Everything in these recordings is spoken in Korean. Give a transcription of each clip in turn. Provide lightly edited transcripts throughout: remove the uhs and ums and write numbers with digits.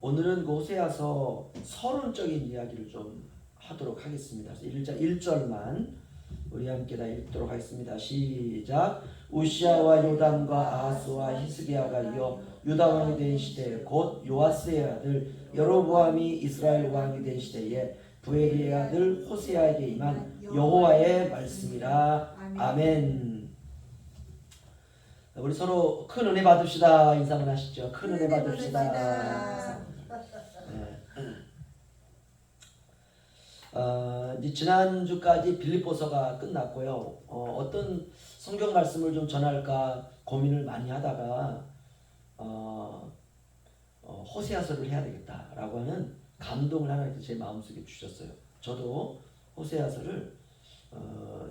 오늘은 그 호세아서 서론적인 이야기를 좀 하도록 하겠습니다. 1절만 우리 함께 다 읽도록 하겠습니다. 시작. 우시아와 요담과 아하스와 히스기야가 이어 유다 왕이 된 시대 곧 요아스의 아들 여로보암이 이스라엘 왕이 된 시대에 부엘리의 아들 호세아에게 임한 여호와의 말씀이라. 아멘. 우리 서로 큰 은혜 받읍시다. 인사만 하시죠. 큰 은혜 받읍시다. 이제 지난주까지 빌립보서가 끝났고요. 어떤 성경 말씀을 좀 전할까 고민을 많이 하다가 호세아서를 해야 되겠다라고 하는 감동을 하나님께서 제 마음속에 주셨어요. 저도 호세아서를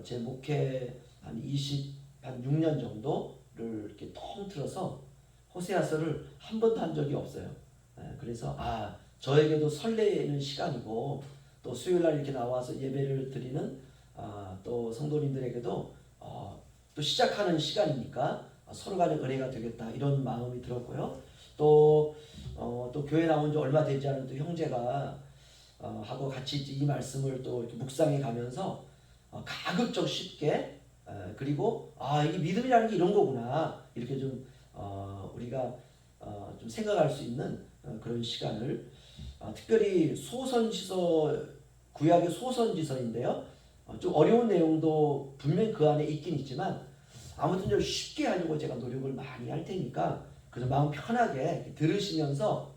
제 목회 한 6년 정도를 이렇게 통틀어서 호세아서를 한 번도 한 적이 없어요. 그래서 저에게도 설레는 시간이고 또 수요일날 이렇게 나와서 예배를 드리는 또 성도님들에게도 또 시작하는 시간이니까 서로 간에 은혜가 되겠다 이런 마음이 들었고요. 또 교회 나온 지 얼마 되지 않은 또 형제가 하고 같이 이 말씀을 또 이렇게 묵상해 가면서 가급적 쉽게 그리고 이게 믿음이라는 게 이런 거구나 이렇게 좀 우리가 좀 생각할 수 있는 그런 시간을 특별히 소선지서 구약의 소선지서인데요. 좀 어려운 내용도 분명히 그 안에 있긴 있지만 아무튼 좀 쉽게 하려고 제가 노력을 많이 할 테니까 그래서 마음 편하게 들으시면서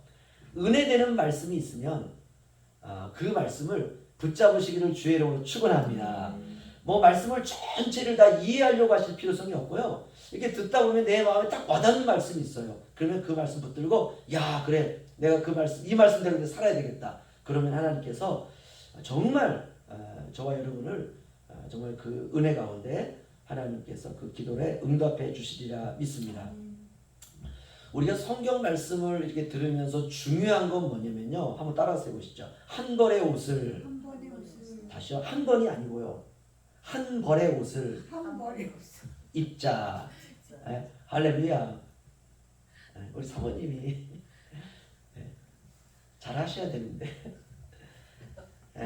은혜되는 말씀이 있으면 그 말씀을 붙잡으시기를 주의 이름으로 축원합니다. 뭐 말씀을 전체를 다 이해하려고 하실 필요성이 없고요. 이렇게 듣다 보면 내 마음에 딱 와닿는 말씀이 있어요. 그러면 그 말씀 붙들고 그래 내가 그 말씀 이 말씀대로 살아야 되겠다. 그러면 하나님께서 정말 저와 여러분을 정말 그 은혜 가운데 하나님께서 그 기도에 응답해 주시리라 믿습니다. 우리가 성경 말씀을 이렇게 들으면서 중요한 건 뭐냐면요. 한번 따라서 해보시죠. 한 벌의 옷을 다시요. 한 번이 아니고요. 한 벌의 옷을 입자. 할렐루야. 우리 사모님이 잘 하셔야 되는데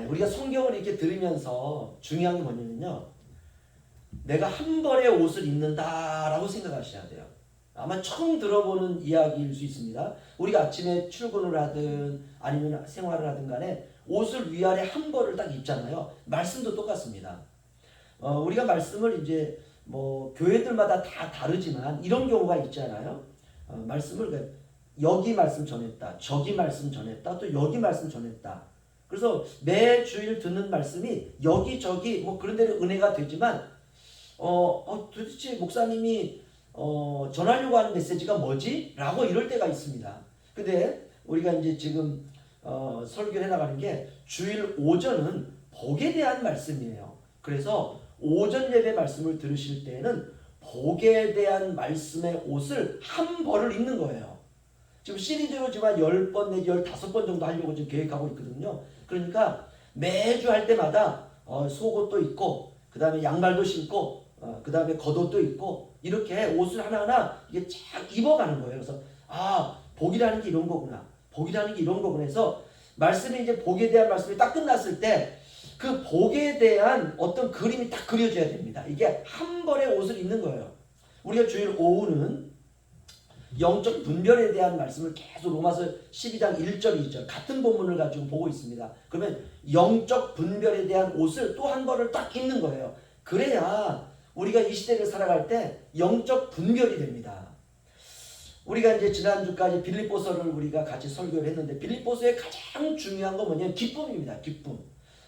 우리가 성경을 이렇게 들으면서 중요한 게 뭐냐면요. 내가 한 벌의 옷을 입는다라고 생각하셔야 돼요. 아마 처음 들어보는 이야기일 수 있습니다. 우리가 아침에 출근을 하든 아니면 생활을 하든 간에 옷을 위아래 한 벌을 딱 입잖아요. 말씀도 똑같습니다. 우리가 말씀을 이제 뭐 교회들마다 다 다르지만 이런 경우가 있잖아요. 말씀을 여기 말씀 전했다, 저기 말씀 전했다, 또 여기 말씀 전했다. 그래서 매 주일 듣는 말씀이 여기저기 뭐 그런 데는 은혜가 되지만 도대체 목사님이 전하려고 하는 메시지가 뭐지? 라고 이럴 때가 있습니다. 근데 우리가 이제 지금 설교를 해나가는 게 주일 오전은 복에 대한 말씀이에요. 그래서 오전 예배 말씀을 들으실 때에는 복에 대한 말씀의 옷을 한 벌을 입는 거예요. 지금 시리즈로 지금 한 10번 내지 15번 정도 하려고 지금 계획하고 있거든요. 그러니까 매주 할 때마다 속옷도 입고 그 다음에 양말도 신고 그 다음에 겉옷도 입고 이렇게 옷을 하나하나 이게 쫙 입어가는 거예요. 그래서 복이라는 게 이런 거구나. 복이라는 게 이런 거구나 해서 말씀이 이제 복에 대한 말씀이 딱 끝났을 때 그 복에 대한 어떤 그림이 딱 그려져야 됩니다. 이게 한 벌의 옷을 입는 거예요. 우리가 주일 오후는 영적 분별에 대한 말씀을 계속 로마서 12장 1절 2절 같은 본문을 가지고 보고 있습니다. 그러면 영적 분별에 대한 옷을 또 한 벌을 딱 입는 거예요. 그래야 우리가 이 시대를 살아갈 때 영적 분별이 됩니다. 우리가 이제 지난주까지 빌립보서를 우리가 같이 설교를 했는데 빌립보서의 가장 중요한 건 뭐냐면 기쁨입니다. 기쁨.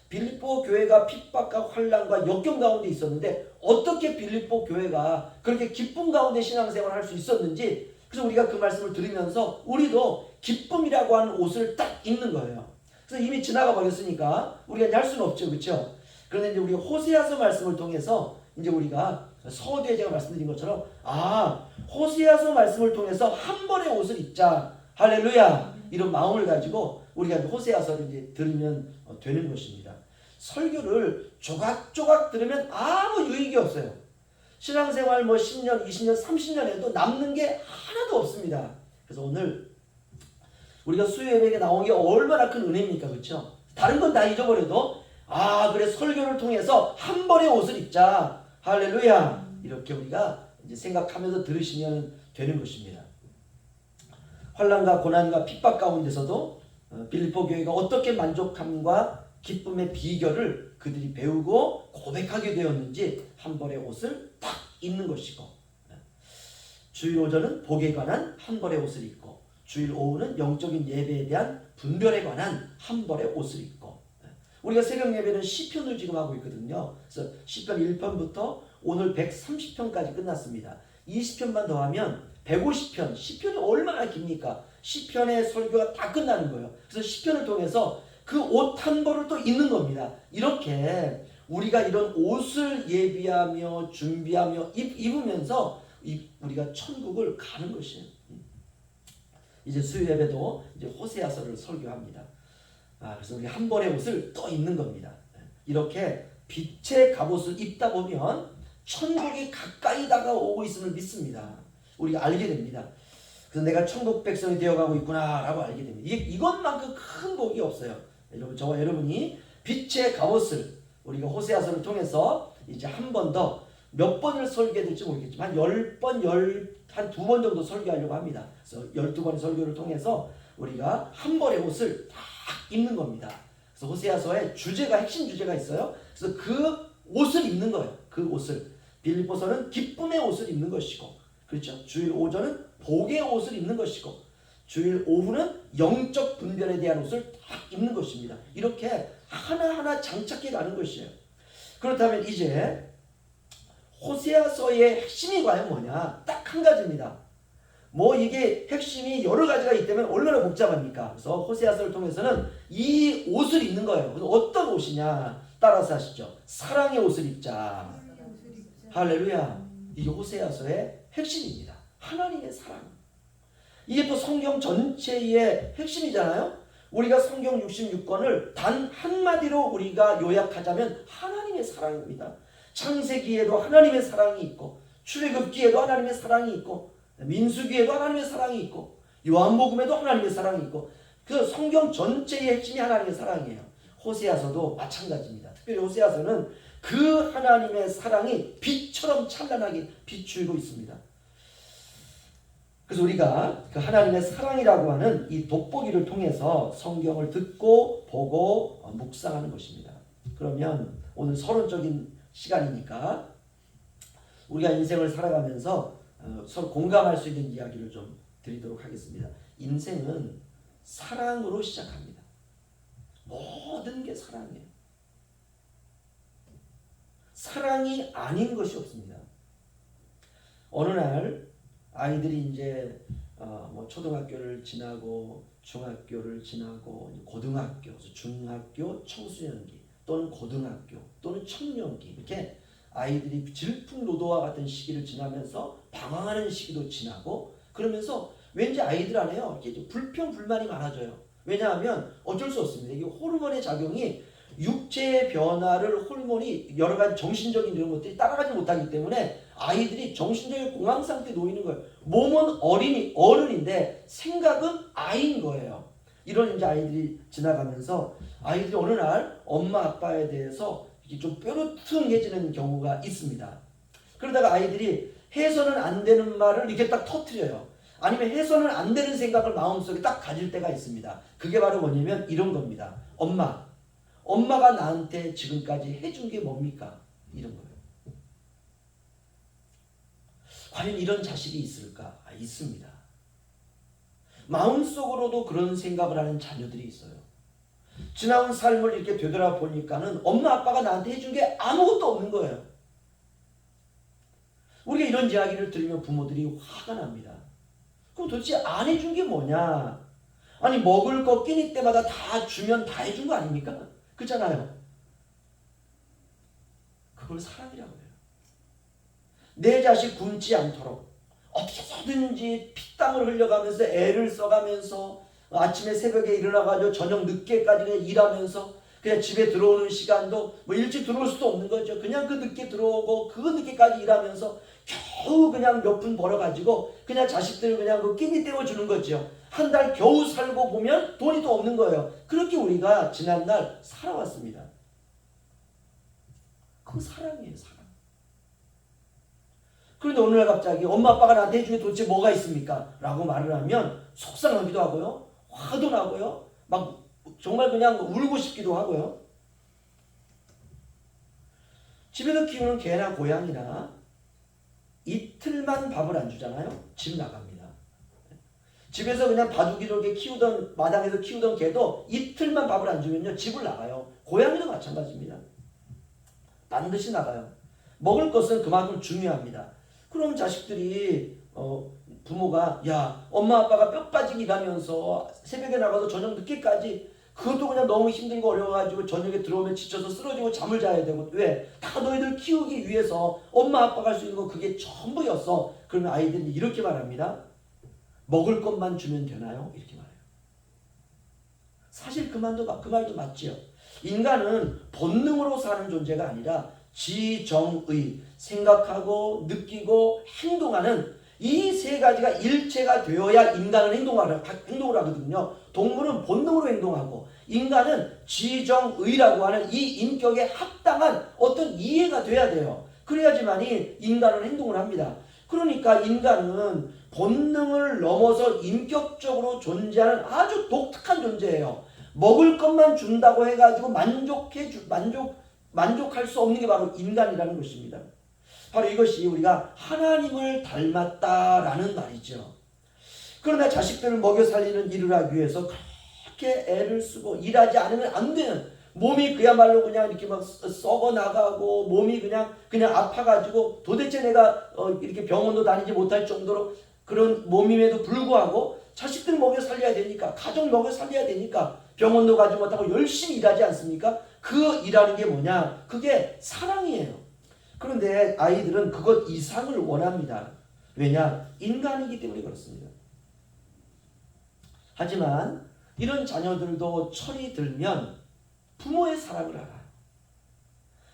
빌립보 교회가 핍박과 환난과 역경 가운데 있었는데 어떻게 빌립보 교회가 그렇게 기쁨 가운데 신앙생활을 할 수 있었는지 그래서 우리가 그 말씀을 들으면서 우리도 기쁨이라고 하는 옷을 딱 입는 거예요. 그래서 이미 지나가 버렸으니까 우리가 이제 할 수는 없죠. 그렇죠? 그런데 이제 우리가 호세아서 말씀을 통해서 이제 우리가 서두에 제가 말씀드린 것처럼 호세아서 말씀을 통해서 한 벌의 옷을 입자. 할렐루야. 이런 마음을 가지고 우리가 호세아서를 이제 들으면 되는 것입니다. 설교를 조각조각 들으면 아무 유익이 없어요. 신앙생활 10년, 20년, 30년 해도 남는 게 하나도 없습니다. 그래서 오늘 우리가 수요 예배에 나온 게 얼마나 큰 은혜입니까? 그렇죠? 다른 건 다 잊어버려도 그래 설교를 통해서 한 벌의 옷을 입자. 할렐루야. 이렇게 우리가 이제 생각하면서 들으시면 되는 것입니다. 환난과 고난과 핍박 가운데서도 빌립보 교회가 어떻게 만족함과 기쁨의 비결을 그들이 배우고 고백하게 되었는지 한 벌의 옷을 딱 입는 것이고, 주일 오전은 복에 관한 한 벌의 옷을 입고, 주일 오후는 영적인 예배에 대한 분별에 관한 한 벌의 옷을 입고, 우리가 새벽 예배는 시편을 지금 하고 있거든요. 그래서 시편 1편부터 오늘 130편까지 끝났습니다. 20편만 더하면 150편, 시편이 얼마나 깁니까? 시편의 설교가 다 끝나는 거예요. 그래서 시편을 통해서 그 옷 한 벌을 또 입는 겁니다. 이렇게 우리가 이런 옷을 예비하며 준비하며 입으면서 우리가 천국을 가는 것이에요. 이제 수요 예배도 이제 호세아서를 설교합니다. 그래서 우리 한 벌의 옷을 또 입는 겁니다. 이렇게 빛의 갑옷을 입다 보면 천국이 가까이 다가오고 있음을 믿습니다. 우리가 알게 됩니다. 그래서 내가 천국 백성이 되어가고 있구나라고 알게 됩니다. 이것만큼 큰 복이 없어요. 여러분, 저와 여러분이 빛의 갑옷을 우리가 호세아서를 통해서 이제 한 번 더 몇 번을 설교될지 모르겠지만 10번, 한 2번 정도 설교하려고 합니다. 그래서 12번의 설교를 통해서 우리가 한 벌의 옷을 딱 입는 겁니다. 그래서 호세아서의 주제가, 핵심 주제가 있어요. 그래서 그 옷을 입는 거예요. 그 옷을. 빌립보서는 기쁨의 옷을 입는 것이고, 그렇죠. 주일 오전은 복의 옷을 입는 것이고, 주일 오후는 영적 분별에 대한 옷을 딱 입는 것입니다. 이렇게 하나하나 장착해 가는 것이에요. 그렇다면 이제 호세아서의 핵심이 과연 뭐냐? 딱 한 가지입니다. 이게 핵심이 여러 가지가 있다면 얼마나 복잡합니까? 그래서 호세아서를 통해서는 이 옷을 입는 거예요. 그래서 어떤 옷이냐? 따라서 하시죠. 사랑의 옷을 입자. 할렐루야. 이게 호세아서의 핵심입니다. 하나님의 사랑. 이게 또 성경 전체의 핵심이잖아요. 우리가 성경 66권을 단 한마디로 우리가 요약하자면 하나님의 사랑입니다. 창세기에도 하나님의 사랑이 있고, 출애굽기에도 하나님의 사랑이 있고, 민수기에도 하나님의 사랑이 있고, 요한복음에도 하나님의 사랑이 있고, 그 성경 전체의 핵심이 하나님의 사랑이에요. 호세아서도 마찬가지입니다. 특별히 호세아서는 그 하나님의 사랑이 빛처럼 찬란하게 비추고 있습니다. 그래서 우리가 그 하나님의 사랑이라고 하는 이 돋보기를 통해서 성경을 듣고 보고 묵상하는 것입니다. 그러면 오늘 서론적인 시간이니까 우리가 인생을 살아가면서 서로 공감할 수 있는 이야기를 좀 드리도록 하겠습니다. 인생은 사랑으로 시작합니다. 모든 게 사랑이에요. 사랑이 아닌 것이 없습니다. 어느 날 아이들이 이제 초등학교를 지나고 중학교를 지나고 고등학교, 중학교, 청소년기 또는 고등학교 또는 청년기, 이렇게 아이들이 질풍노도와 같은 시기를 지나면서 방황하는 시기도 지나고, 그러면서 왠지 아이들 안에요 이렇게 불평 불만이 많아져요. 왜냐하면 어쩔 수 없습니다. 이게 호르몬의 작용이, 육체의 변화를 호르몬이 여러 가지 정신적인 이런 것들이 따라가지 못하기 때문에 아이들이 정신적인 공황 상태에 놓이는 거예요. 몸은 어른인데 생각은 아이인 거예요. 이런 이제 아이들이 지나가면서 아이들이 어느 날 엄마 아빠에 대해서 이렇게 좀 뾰루퉁해지는 경우가 있습니다. 그러다가 아이들이 해서는 안 되는 말을 이렇게 딱 터뜨려요. 아니면 해서는 안 되는 생각을 마음속에 딱 가질 때가 있습니다. 그게 바로 뭐냐면 이런 겁니다. 엄마가 나한테 지금까지 해준 게 뭡니까? 이런 거예요. 과연 이런 자식이 있을까? 있습니다. 마음속으로도 그런 생각을 하는 자녀들이 있어요. 지나온 삶을 이렇게 되돌아보니까는 엄마 아빠가 나한테 해준 게 아무것도 없는 거예요. 우리가 이런 이야기를 들으면 부모들이 화가 납니다. 그럼 도대체 안 해준 게 뭐냐? 아니 먹을 거 끼니 때마다 다 주면 다 해준 거 아닙니까? 그렇잖아요. 그걸 사랑이라고 해요. 내 자식 굶지 않도록 어떻게든지 피땀을 흘려가면서 애를 써가면서 아침에 새벽에 일어나가지고 저녁 늦게까지 그냥 일하면서 그냥 집에 들어오는 시간도 일찍 들어올 수도 없는 거죠. 그냥 그 늦게 들어오고 그 늦게까지 일하면서 겨우 그냥 몇 푼 벌어가지고 그냥 자식들 그냥 그 끼니 때워주는 거죠. 한 달 겨우 살고 보면 돈이 또 없는 거예요. 그렇게 우리가 지난날 살아왔습니다. 그거 사랑이에요, 사랑. 그런데 오늘날 갑자기 엄마 아빠가 나한테 해준 게 도대체 뭐가 있습니까? 라고 말을 하면 속상하기도 하고요. 화도 나고요. 막 정말 그냥 울고 싶기도 하고요. 집에서 키우는 개나 고양이나 이틀만 밥을 안 주잖아요. 집 나갑니다. 집에서 그냥 바둑이로 키우던 마당에서 키우던 개도 이틀만 밥을 안 주면요 집을 나가요. 고양이도 마찬가지입니다. 반드시 나가요. 먹을 것은 그만큼 중요합니다. 그럼 자식들이 부모가 야 엄마 아빠가 뼈 빠지게 일하면서 새벽에 나가서 저녁 늦게까지 그것도 그냥 너무 힘들고 어려워가지고 저녁에 들어오면 지쳐서 쓰러지고 잠을 자야 되고 왜? 다 너희들 키우기 위해서 엄마 아빠가 할 수 있는 거 그게 전부였어. 그러면 아이들이 이렇게 말합니다. 먹을 것만 주면 되나요? 이렇게 말해요. 사실 그 말도 맞지요. 인간은 본능으로 사는 존재가 아니라 지정의, 생각하고 느끼고 행동하는 이 세 가지가 일체가 되어야 인간은 행동을 하거든요. 동물은 본능으로 행동하고 인간은 지정의라고 하는 이 인격에 합당한 어떤 이해가 돼야 돼요. 그래야지만이 인간은 행동을 합니다. 그러니까 인간은 본능을 넘어서 인격적으로 존재하는 아주 독특한 존재예요. 먹을 것만 준다고 해가지고 만족할 수 없는 게 바로 인간이라는 것입니다. 바로 이것이 우리가 하나님을 닮았다라는 말이죠. 그러나 자식들을 먹여 살리는 일을 하기 위해서 그렇게 애를 쓰고 일하지 않으면 안 되는 몸이 그야말로 그냥 이렇게 막 썩어 나가고 몸이 그냥 아파가지고 도대체 내가 이렇게 병원도 다니지 못할 정도로 그런 몸임에도 불구하고 자식들 먹여 살려야 되니까 가족 먹여 살려야 되니까 병원도 가지 못하고 열심히 일하지 않습니까? 그 일하는 게 뭐냐? 그게 사랑이에요. 그런데 아이들은 그것 이상을 원합니다. 왜냐? 인간이기 때문에 그렇습니다. 하지만 이런 자녀들도 철이 들면 부모의 사랑을 알아요.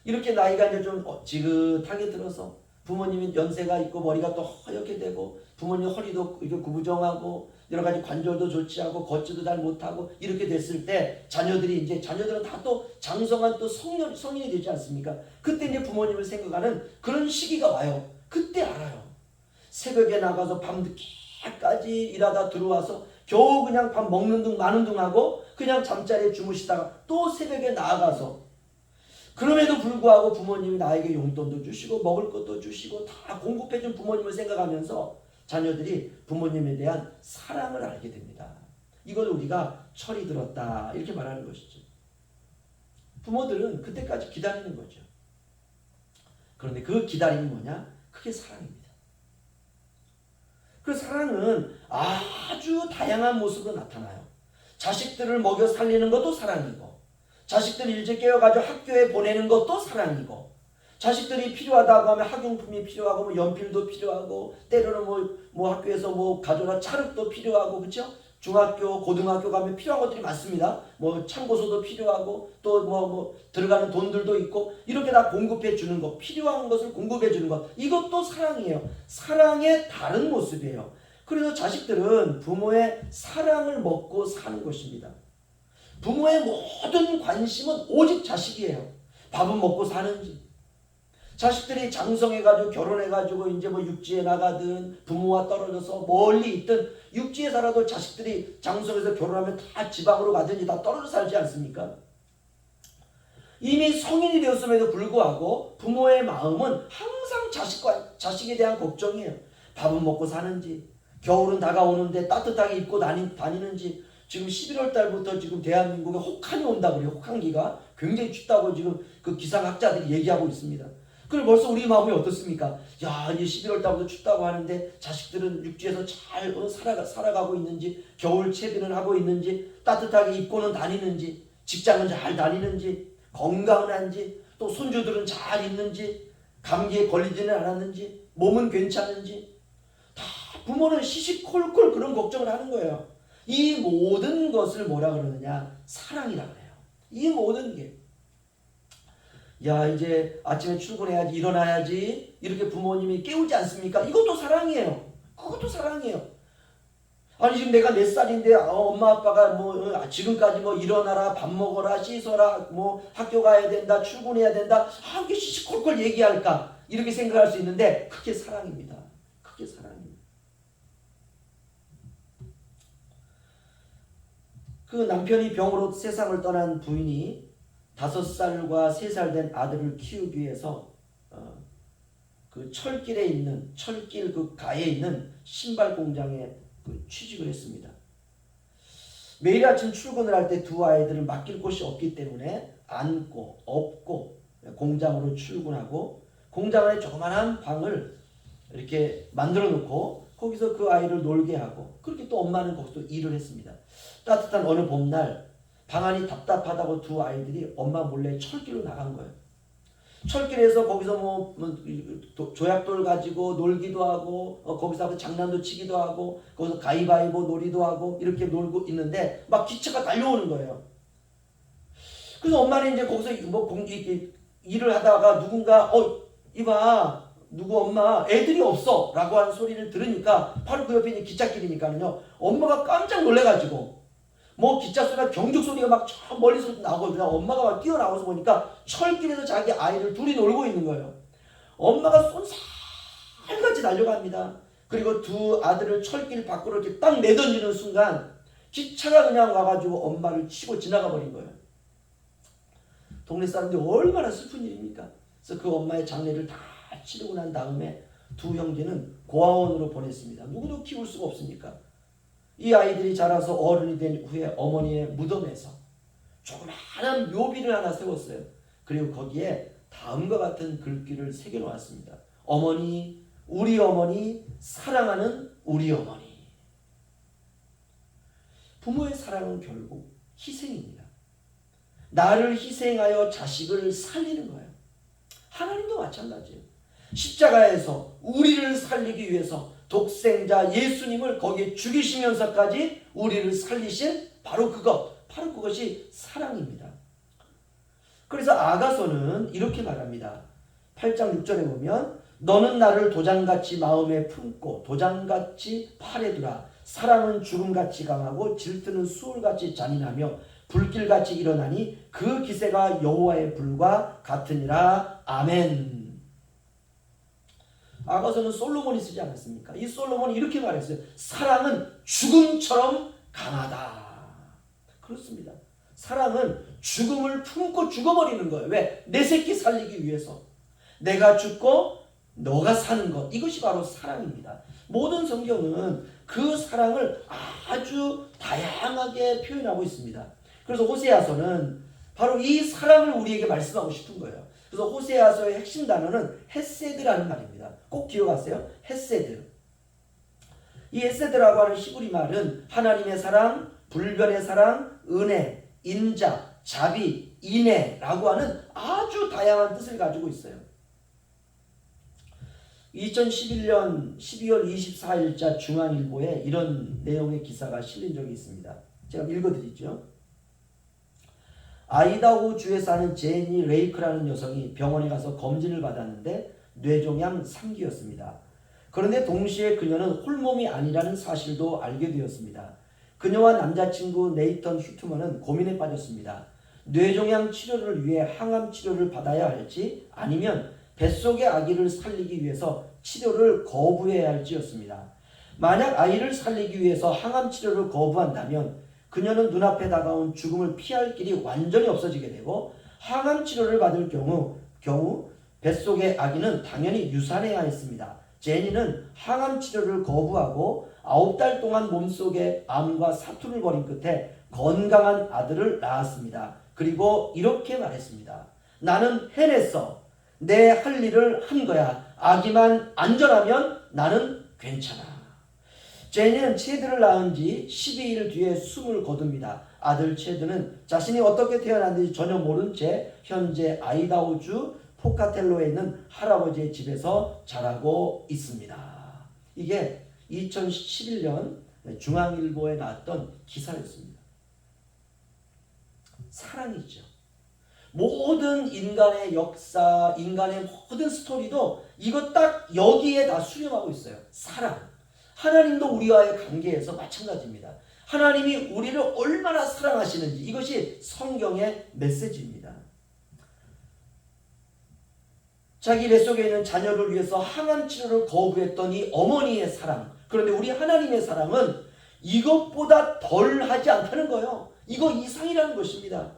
이렇게 나이가 이제 좀 지긋하게 들어서 부모님이 연세가 있고 머리가 또 허옇게 되고 부모님 허리도 이렇게 구부정하고 여러 가지 관절도 좋지 않고 걷지도 잘 못하고 이렇게 됐을 때 자녀들은 다 또 장성한 또 성인이 되지 않습니까? 그때 이제 부모님을 생각하는 그런 시기가 와요. 그때 알아요. 새벽에 나가서 밤늦게까지 일하다 들어와서 겨우 그냥 밥 먹는 둥 마는 둥 하고 그냥 잠자리에 주무시다가 또 새벽에 나가서 그럼에도 불구하고 부모님이 나에게 용돈도 주시고 먹을 것도 주시고 다 공급해준 부모님을 생각하면서 자녀들이 부모님에 대한 사랑을 알게 됩니다. 이걸 우리가 철이 들었다 이렇게 말하는 것이죠. 부모들은 그때까지 기다리는 거죠. 그런데 그 기다림이 뭐냐? 그게 사랑입니다. 그 사랑은 아주 다양한 모습으로 나타나요. 자식들을 먹여 살리는 것도 사랑이고 자식들 일찍 깨워가지고 학교에 보내는 것도 사랑이고 자식들이 필요하다고 하면 학용품이 필요하고 뭐 연필도 필요하고 때로는 뭐 학교에서 뭐 가져라 찰흙도 필요하고 그렇죠? 중학교, 고등학교 가면 필요한 것들이 많습니다. 뭐 참고서도 필요하고 또 뭐 들어가는 돈들도 있고 이렇게 다 공급해 주는 것, 필요한 것을 공급해 주는 것 이것도 사랑이에요. 사랑의 다른 모습이에요. 그래서 자식들은 부모의 사랑을 먹고 사는 것입니다. 부모의 모든 관심은 오직 자식이에요. 밥은 먹고 사는지 자식들이 장성해가지고 결혼해가지고 이제 뭐 육지에 나가든 부모와 떨어져서 멀리 있든 육지에 살아도 자식들이 장성해서 결혼하면 다 지방으로 가든지 다 떨어져 살지 않습니까? 이미 성인이 되었음에도 불구하고 부모의 마음은 항상 자식에 대한 걱정이에요. 밥은 먹고 사는지 겨울은 다가오는데 따뜻하게 입고 다니는지 지금 11월 달부터 지금 대한민국에 혹한이 온다고 그래요. 혹한기가 굉장히 춥다고 지금 그 기상학자들이 얘기하고 있습니다. 그럼 벌써 우리 마음이 어떻습니까? 야, 이제 11월 달부터 춥다고 하는데 자식들은 육지에서 잘 살아가고 있는지 겨울 채비는 하고 있는지 따뜻하게 입고는 다니는지 직장은 잘 다니는지 건강은 한지 또 손주들은 잘 있는지 감기에 걸리지는 않았는지 몸은 괜찮은지 다 부모는 시시콜콜 그런 걱정을 하는 거예요. 이 모든 것을 뭐라 그러느냐? 사랑이라 그래요. 이 모든 게 야 이제 아침에 출근해야지 일어나야지 이렇게 부모님이 깨우지 않습니까? 이것도 사랑이에요. 그것도 사랑이에요. 아니 지금 내가 몇 살인데 엄마 아빠가 뭐 지금까지 뭐 일어나라, 밥 먹어라, 씻어라, 뭐 학교 가야 된다, 출근해야 된다, 이게 시시콜콜 얘기할까 이렇게 생각할 수 있는데 그게 사랑입니다. 그게 사랑입니다. 그 남편이 병으로 세상을 떠난 부인이 5살과 3살 된 아들을 키우기 위해서 그 철길에 있는 철길 그 가에 있는 신발 공장에 취직을 했습니다. 매일 아침 출근을 할 때 두 아이들을 맡길 곳이 없기 때문에 안고 업고 공장으로 출근하고 공장 안에 조그만한 방을 이렇게 만들어 놓고 거기서 그 아이를 놀게 하고 그렇게 또 엄마는 거기서 일을 했습니다. 따뜻한 어느 봄날 방 안이 답답하다고 두 아이들이 엄마 몰래 철길로 나간 거예요. 철길에서 거기서 뭐 조약돌 가지고 놀기도 하고 거기서 장난도 치기도 하고 거기서 가위바위보 놀이도 하고 이렇게 놀고 있는데 막 기차가 달려오는 거예요. 그래서 엄마는 이제 거기서 뭐 일을 하다가 누군가 이봐 누구 엄마 애들이 없어 라고 하는 소리를 들으니까 바로 그 옆에 있는 기찻길이니까요 엄마가 깜짝 놀래가지고 뭐 기차 소리가 경적 소리가 막 저 멀리서 나오고 그냥 엄마가 막 뛰어나와서 보니까 철길에서 자기 아이를 둘이 놀고 있는 거예요. 엄마가 쏜살같이 달려갑니다. 그리고 두 아들을 철길 밖으로 이렇게 딱 내던지는 순간 기차가 그냥 와가지고 엄마를 치고 지나가 버린 거예요. 동네 사람들이 얼마나 슬픈 일입니까? 그래서 그 엄마의 장례를 다 치르고 난 다음에 두 형제는 고아원으로 보냈습니다. 누구도 키울 수가 없으니까. 이 아이들이 자라서 어른이 된 후에 어머니의 무덤에서 조그마한 묘비를 하나 세웠어요. 그리고 거기에 다음과 같은 글귀를 새겨놓았습니다. 어머니, 우리 어머니, 사랑하는 우리 어머니. 부모의 사랑은 결국 희생입니다. 나를 희생하여 자식을 살리는 거예요. 하나님도 마찬가지예요. 십자가에서 우리를 살리기 위해서 독생자 예수님을 거기에 죽이시면서까지 우리를 살리신 바로 그것이 사랑입니다. 그래서 아가서는 이렇게 말합니다. 8장 6절에 보면 너는 나를 도장같이 마음에 품고 도장같이 팔에 두라. 사랑은 죽음같이 강하고 질투는 수월같이 잔인하며 불길같이 일어나니 그 기세가 여호와의 불과 같으니라. 아멘. 아가서는 솔로몬이 쓰지 않았습니까? 이 솔로몬이 이렇게 말했어요. 사랑은 죽음처럼 강하다. 그렇습니다. 사랑은 죽음을 품고 죽어버리는 거예요. 왜? 내 새끼 살리기 위해서. 내가 죽고 너가 사는 것. 이것이 바로 사랑입니다. 모든 성경은 그 사랑을 아주 다양하게 표현하고 있습니다. 그래서 호세아서는 바로 이 사랑을 우리에게 말씀하고 싶은 거예요. 그래서 호세아서의 핵심 단어는 헤세드라는 말입니다. 꼭 기억하세요. 헤세드. 이 헤세드라고 하는 히브리 말은 하나님의 사랑, 불변의 사랑, 은혜, 인자, 자비, 인애라고 하는 아주 다양한 뜻을 가지고 있어요. 2011년 12월 24일자 중앙일보에 이런 내용의 기사가 실린 적이 있습니다. 제가 읽어드리죠. 아이다호주에 사는 제니 레이크라는 여성이 병원에 가서 검진을 받았는데 뇌종양 3기였습니다. 그런데 동시에 그녀는 홀몸이 아니라는 사실도 알게 되었습니다. 그녀와 남자친구 네이턴 휴트먼은 고민에 빠졌습니다. 뇌종양 치료를 위해 항암 치료를 받아야 할지 아니면 뱃속의 아기를 살리기 위해서 치료를 거부해야 할지였습니다. 만약 아이를 살리기 위해서 항암 치료를 거부한다면 그녀는 눈앞에 다가온 죽음을 피할 길이 완전히 없어지게 되고 항암 치료를 받을 경우 뱃속의 아기는 당연히 유산해야 했습니다. 제니는 항암 치료를 거부하고 9달 동안 몸속에 암과 사투를 벌인 끝에 건강한 아들을 낳았습니다. 그리고 이렇게 말했습니다. 나는 해냈어. 내 할 일을 한 거야. 아기만 안전하면 나는 괜찮아. 제니는 체드를 낳은 지 12일 뒤에 숨을 거둡니다. 아들 체드는 자신이 어떻게 태어났는지 전혀 모른 채 현재 아이다호주 포카텔로에 있는 할아버지의 집에서 자라고 있습니다. 이게 2011년 중앙일보에 나왔던 기사였습니다. 사랑이죠. 모든 인간의 역사, 인간의 모든 스토리도 이거 딱 여기에 다 수렴하고 있어요. 사랑. 하나님도 우리와의 관계에서 마찬가지입니다. 하나님이 우리를 얼마나 사랑하시는지 이것이 성경의 메시지입니다. 자기 뱃속에 있는 자녀를 위해서 항암 치료를 거부했던 이 어머니의 사랑, 그런데 우리 하나님의 사랑은 이것보다 덜하지 않다는 거예요. 이거 이상이라는 것입니다.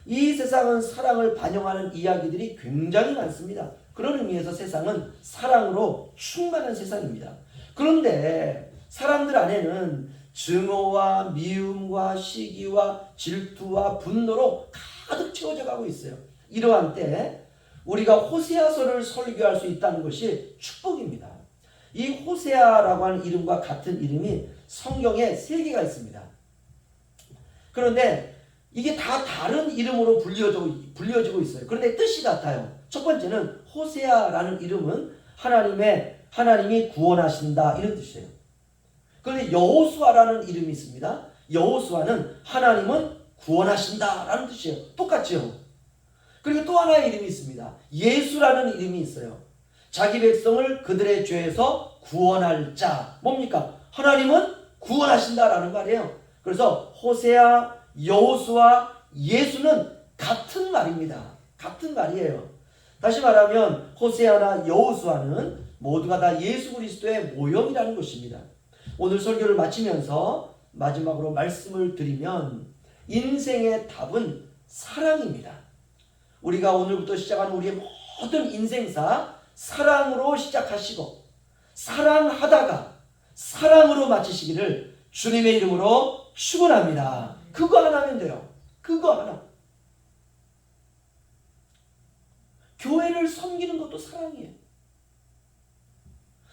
이 세상은 사랑을 반영하는 이야기들이 굉장히 많습니다. 그런 의미에서 세상은 사랑으로 충만한 세상입니다. 그런데 사람들 안에는 증오와 미움과 시기와 질투와 분노로 가득 채워져 가고 있어요. 이러한 때 우리가 호세아서를 설교할 수 있다는 것이 축복입니다. 이 호세아라고 하는 이름과 같은 이름이 성경에 3개가 있습니다. 그런데 이게 다 다른 이름으로 불려지고 있어요. 그런데 뜻이 같아요. 첫 번째는 호세아라는 이름은 하나님이 구원하신다 이런 뜻이에요. 그런데 여호수아라는 이름이 있습니다. 여호수아는 하나님은 구원하신다라는 뜻이에요. 똑같죠. 그리고 또 하나의 이름이 있습니다. 예수라는 이름이 있어요. 자기 백성을 그들의 죄에서 구원할 자. 뭡니까? 하나님은 구원하신다라는 말이에요. 그래서 호세아, 여호수아, 예수는 같은 말입니다. 같은 말이에요. 다시 말하면 호세아나 여호수아는 모두가 다 예수 그리스도의 모형이라는 것입니다. 오늘 설교를 마치면서 마지막으로 말씀을 드리면 인생의 답은 사랑입니다. 우리가 오늘부터 시작하는 우리의 모든 인생사 사랑으로 시작하시고 사랑하다가 사랑으로 마치시기를 주님의 이름으로 축원합니다. 그거 하나면 돼요. 그거 하나. 교회를 섬기는 것도 사랑이에요.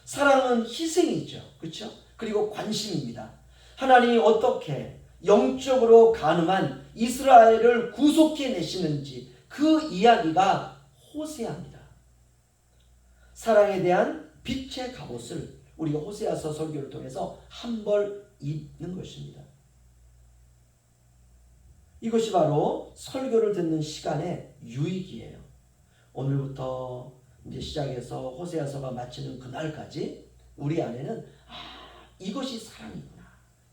사랑은 희생이죠. 그렇죠? 그리고 관심입니다. 하나님이 어떻게 영적으로 가늠한 이스라엘을 구속해 내시는지 그 이야기가 호세아입니다. 사랑에 대한 빛의 갑옷을 우리가 호세아서 설교를 통해서 한 벌 입는 것입니다. 이것이 바로 설교를 듣는 시간의 유익이에요. 오늘부터 이제 시작해서 호세아서가 마치는 그날까지 우리 안에는 이것이 사랑이구나,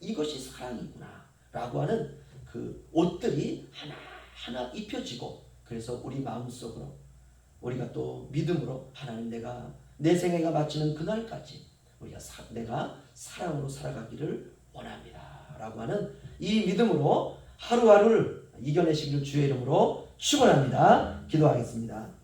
이것이 사랑이구나 라고 하는 그 옷들이 하나하나 입혀지고, 그래서 우리 마음속으로 우리가 또 믿음으로 하나님 내 생애가 마치는 그날까지 내가 사랑으로 살아가기를 원합니다 라고 하는 이 믿음으로 하루하루를 이겨내시기를 주의 이름으로 축원합니다. 기도하겠습니다.